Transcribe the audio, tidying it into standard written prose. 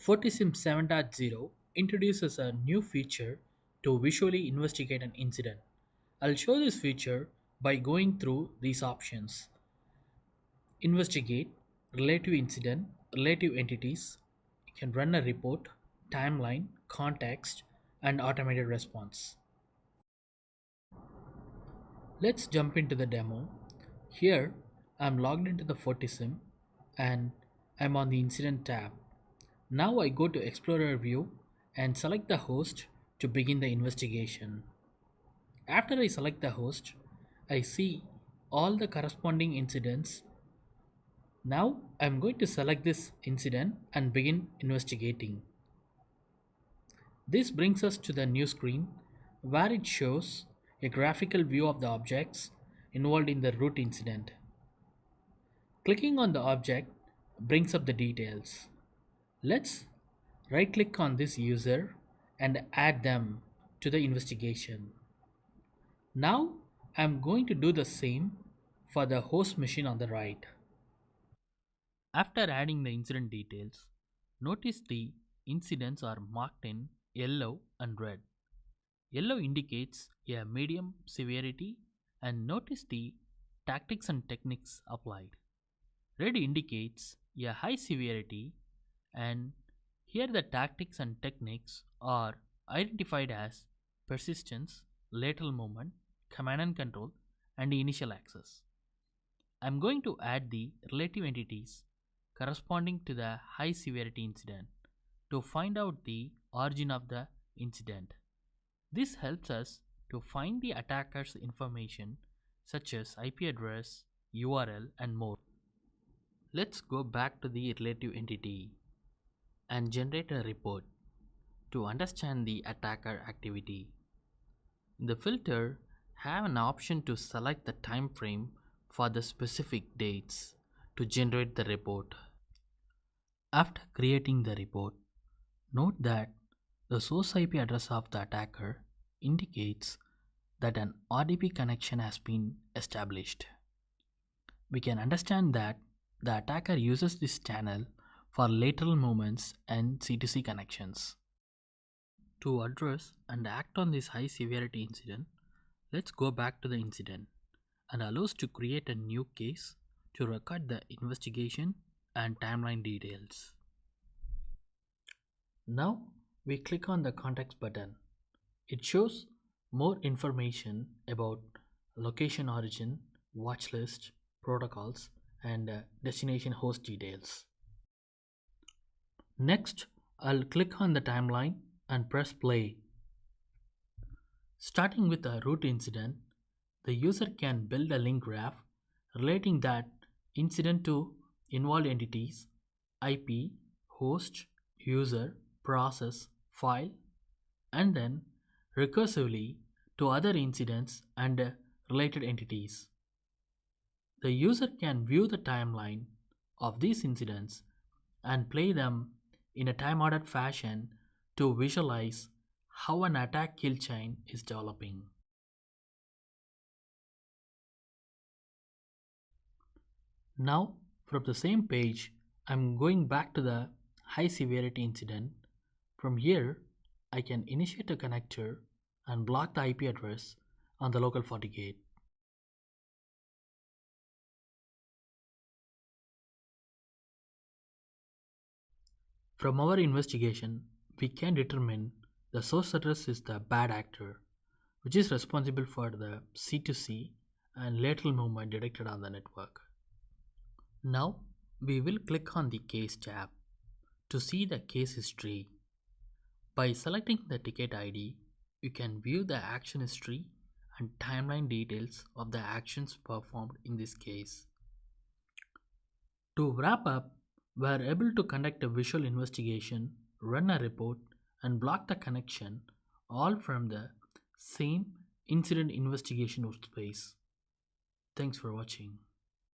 FortiSIEM 7.0 introduces a new feature to visually investigate an incident. I'll show this feature by going through these options. Investigate, relative incident, relative entities. You can run a report, timeline, context, and automated response. Let's jump into the demo. Here, I'm logged into the FortiSIEM and I'm on the incident tab. Now I go to Explorer view and select the host to begin the investigation. After I select the host, I see all the corresponding incidents. Now I'm going to select this incident and begin investigating. This brings us to the new screen where it shows a graphical view of the objects involved in the root incident. Clicking on the object brings up the details. Let's right click on this user and add them to the investigation. Now I'm going to do the same for the host machine on the right. After adding the incident details, notice the incidents are marked in yellow and red. Yellow indicates a medium severity and notice the tactics and techniques applied. Red indicates a high severity and here the tactics and techniques are identified as persistence, lateral movement, command and control, and initial access. I'm going to add the relative entities corresponding to the high severity incident to find out the origin of the incident. This helps us to find the attacker's information such as IP address, URL, and more. Let's go back to the relative entity and generate a report to understand the attacker activity. In the filter, have an option to select the time frame for the specific dates to generate the report. After creating the report, note that the source IP address of the attacker indicates that an RDP connection has been established. We can understand that the attacker uses this channel for lateral movements and C2C connections. To address and act on this high severity incident, let's go back to the incident and allow us to create a new case to record the investigation and timeline details. Now we click on the context button. It shows more information about location origin, watch list, protocols, and destination host details. Next, I'll click on the timeline and press play. Starting with a root incident, the user can build a link graph relating that incident to involved entities, IP, host, user, process, file, and then recursively to other incidents and related entities. The user can view the timeline of these incidents and play them in a time-ordered fashion to visualize how an attack kill chain is developing. Now, from the same page, I'm going back to the high severity incident. From here, I can initiate a connector and block the IP address on the local FortiGate. From our investigation, we can determine the source address is the bad actor, which is responsible for the C2C and lateral movement detected on the network. Now, we will click on the Case tab to see the case history. By selecting the ticket ID, you can view the action history and timeline details of the actions performed in this case. To wrap up, we are able to conduct a visual investigation, run a report, and block the connection, all from the same incident investigation workspace. Thanks for watching.